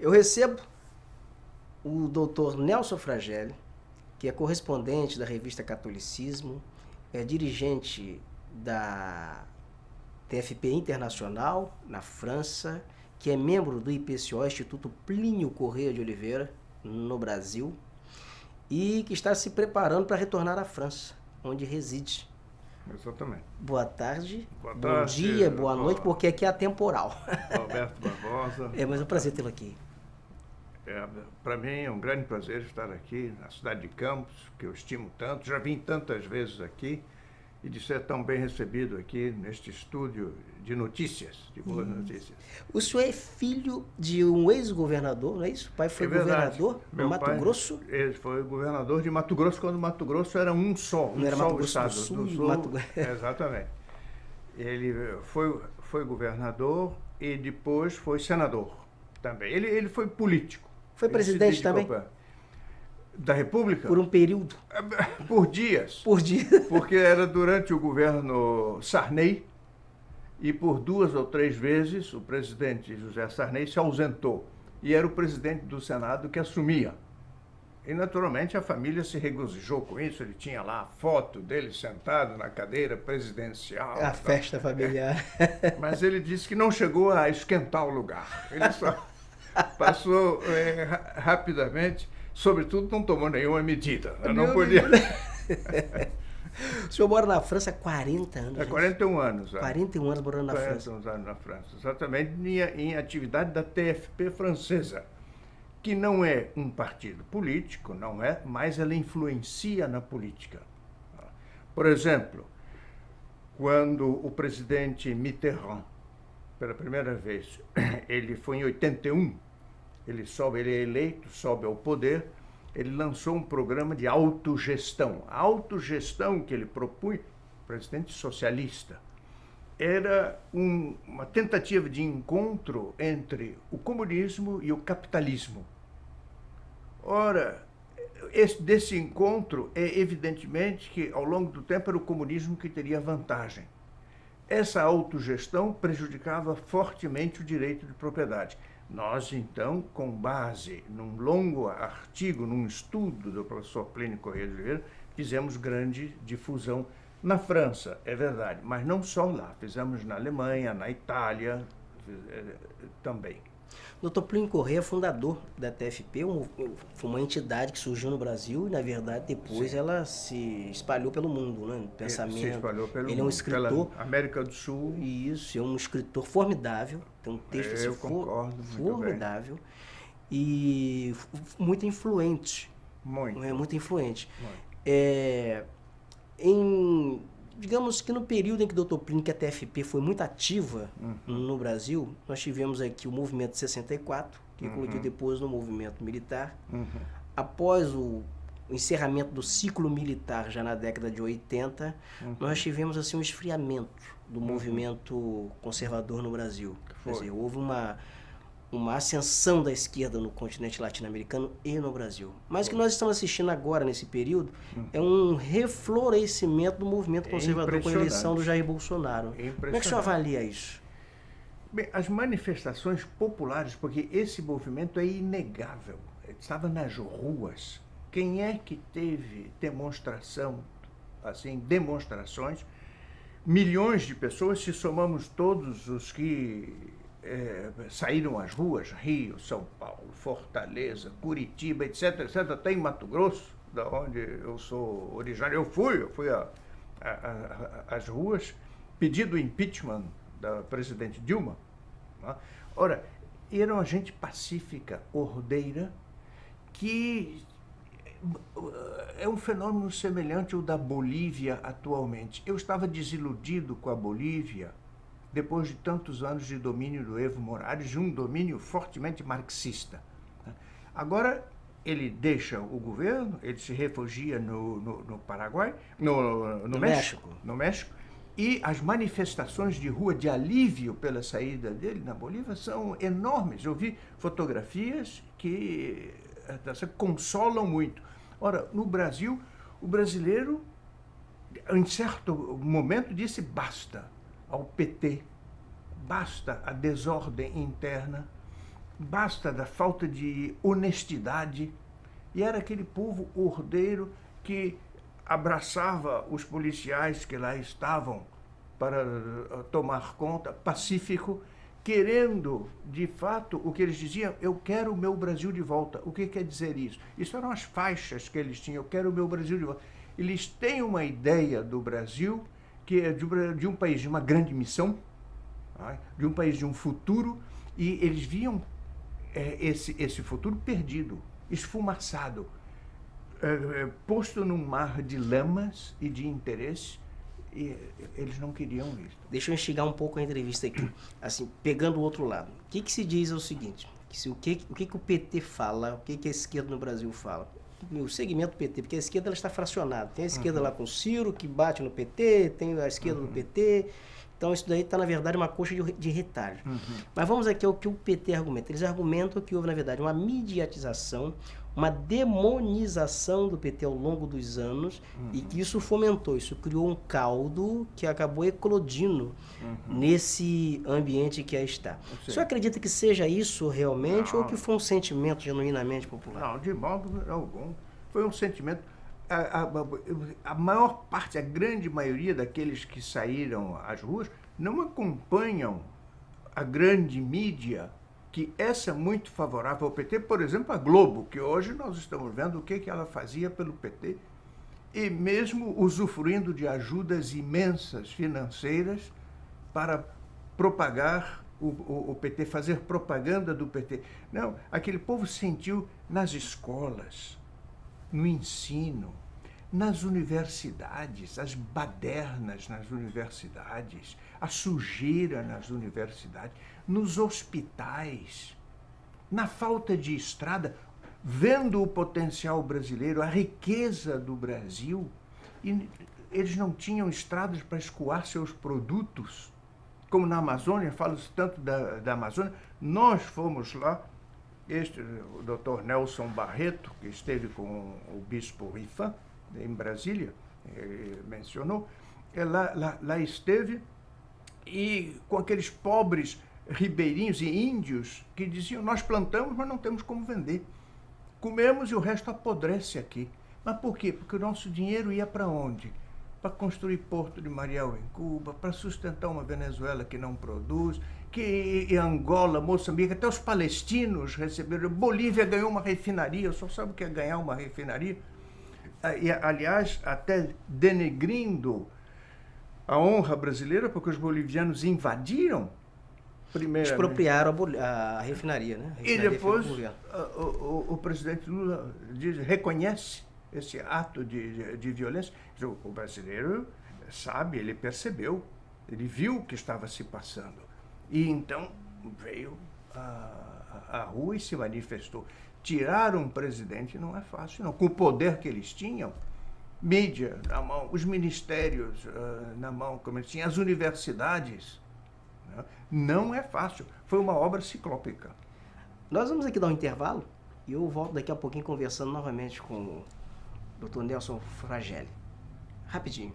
Eu recebo o doutor Nelson Fragelli, que é correspondente da revista Catolicismo, é dirigente da TFP Internacional, na França, que é membro do IPCO, Instituto Plínio Corrêa de Oliveira, no Brasil, e que está se preparando para retornar à França, onde reside. Exatamente. Boa tarde, Boa bom tarde, dia, boa noite, porque aqui é atemporal. Roberto Barbosa. Mas é um prazer tê-lo aqui. Para mim é um grande prazer estar aqui na cidade de Campos, que eu estimo tanto. Já vim tantas vezes aqui e de ser tão bem recebido aqui neste estúdio de notícias, de boas notícias. O senhor é filho de um ex-governador, não é isso? O pai foi governador no Mato Grosso? Ele foi governador de Mato Grosso quando Mato Grosso era um só, não era Mato Grosso estado do Sul, do Sul. Mato... Exatamente. Ele foi governador e depois foi senador também. Ele foi político. Foi presidente também? Da República? Por um período? Por dias. Por dia. Porque era durante o governo Sarney e por 2 ou 3 vezes o presidente José Sarney se ausentou e era o presidente do Senado que assumia. E naturalmente a família se regozijou com isso, ele tinha lá a foto dele sentado na cadeira presidencial. A festa familiar. Mas ele disse que não chegou a esquentar o lugar. Ele só passou rapidamente, sobretudo não tomou nenhuma medida. Não podia. O senhor mora na França há 40 anos. Há 41 anos. 41 anos morando na França. 41 anos na França, exatamente, em atividade da TFP francesa, que não é um partido político, não é, mas ela influencia na política. Por exemplo, quando o presidente Mitterrand, pela primeira vez, ele foi em 81, ele é eleito, sobe ao poder, ele lançou um programa de autogestão. A autogestão que ele propunha, presidente socialista, era uma tentativa de encontro entre o comunismo e o capitalismo. Ora, desse encontro é evidentemente que ao longo do tempo era o comunismo que teria vantagem. Essa autogestão prejudicava fortemente o direito de propriedade. Nós, então, com base num longo artigo, num estudo do professor Plínio Corrêa de Oliveira, fizemos grande difusão na França, é verdade, mas não só lá. Fizemos na Alemanha, na Itália também. Dr. Plínio Corrêa é fundador da TFP, foi uma entidade que surgiu no Brasil e, na verdade, depois ela se espalhou pelo mundo, né? No pensamento. Se espalhou pelo mundo. Ele é um escritor. Pela América do Sul. Isso, é um escritor formidável, tem um texto assim, formidável e muito influente. Muito. Muito influente. Muito. Digamos que no período em que o Dr. Plínio, que a TFP foi muito ativa no Brasil, nós tivemos aqui o movimento de 64, que eclodiu depois no movimento militar. Após o encerramento do ciclo militar, já na década de 80, nós tivemos assim um esfriamento do movimento conservador no Brasil. Quer dizer, houve uma ascensão da esquerda no continente latino-americano e no Brasil. Mas o que nós estamos assistindo agora, nesse período, é um reflorescimento do movimento conservador com a eleição do Jair Bolsonaro. Como é que o senhor avalia isso? Bem, as manifestações populares, porque esse movimento é inegável, estava nas ruas. Quem é que teve demonstrações? Milhões de pessoas, se somamos todos os que saíram às ruas, Rio, São Paulo, Fortaleza, Curitiba, etc., etc., até em Mato Grosso, da onde eu sou originário. Eu fui às ruas, pedindo o impeachment da presidente Dilma. Né? Ora, era uma gente pacífica, ordeira, que é um fenômeno semelhante ao da Bolívia atualmente. Eu estava desiludido com a Bolívia depois de tantos anos de domínio do Evo Morales, de um domínio fortemente marxista. Agora, ele deixa o governo, ele se refugia no Paraguai, no México, e as manifestações de rua de alívio pela saída dele na Bolívia são enormes. Eu vi fotografias que consolam muito. Ora, no Brasil, o brasileiro, em certo momento, disse basta ao PT, basta a desordem interna, basta da falta de honestidade. E era aquele povo ordeiro que abraçava os policiais que lá estavam para tomar conta, pacífico, querendo, de fato, o que eles diziam: eu quero o meu Brasil de volta. O que quer dizer isso? Isso eram as faixas que eles tinham: eu quero o meu Brasil de volta. Eles têm uma ideia do Brasil, que é de um país de uma grande missão, de um país de um futuro, e eles viam esse futuro perdido, esfumaçado, posto num mar de lamas e de interesse, e eles não queriam isso. Deixa eu instigar um pouco a entrevista aqui, assim, pegando o outro lado. O que se diz é o seguinte, o que o PT fala, o que a esquerda no Brasil fala? O segmento do PT, porque a esquerda ela está fracionada. Tem a esquerda lá com o Ciro, que bate no PT, tem a esquerda do PT. Então isso daí está, na verdade, uma coxa de retalho. Mas vamos aqui ao que o PT argumenta. Eles argumentam que houve, na verdade, uma mediatização, uma demonização do PT ao longo dos anos, e que isso fomentou, isso criou um caldo que acabou eclodindo nesse ambiente que aí está. O senhor acredita que seja isso realmente, ou que foi um sentimento genuinamente popular? Não, de modo algum. Foi um sentimento. A maior parte, a grande maioria daqueles que saíram às ruas não acompanham a grande mídia, que essa é muito favorável ao PT. Por exemplo, a Globo, que hoje nós estamos vendo o que ela fazia pelo PT, e mesmo usufruindo de ajudas imensas financeiras para propagar o PT, fazer propaganda do PT. Não, aquele povo sentiu nas escolas, no ensino, nas universidades, as badernas nas universidades, a sujeira nas universidades, nos hospitais, na falta de estrada, vendo o potencial brasileiro, a riqueza do Brasil, e eles não tinham estradas para escoar seus produtos, como na Amazônia. Fala-se tanto da Amazônia. Nós fomos lá, o Dr. Nelson Barreto, que esteve com o bispo Rifan, em Brasília, mencionou, lá esteve, e com aqueles pobres ribeirinhos e índios que diziam: nós plantamos, mas não temos como vender. Comemos e o resto apodrece aqui. Mas por quê? Porque o nosso dinheiro ia para onde? Para construir Porto de Mariel em Cuba, para sustentar uma Venezuela que não produz, que em Angola, Moçambique, até os palestinos receberam. Bolívia ganhou uma refinaria, só sabe o que é ganhar uma refinaria. E, aliás, até denegrindo a honra brasileira, porque os bolivianos invadiram primeiro. Expropriaram a refinaria, né? E depois o presidente Lula reconhece esse ato de violência. O brasileiro sabe, ele percebeu, ele viu o que estava se passando. E então veio à rua e se manifestou. Tirar um presidente não é fácil, não. Com o poder que eles tinham, mídia na mão, os ministérios na mão, como eles tinham, as universidades, né? Não é fácil. Foi uma obra ciclópica. Nós vamos aqui dar um intervalo e eu volto daqui a pouquinho conversando novamente com o Dr. Nelson Fragelli. Rapidinho.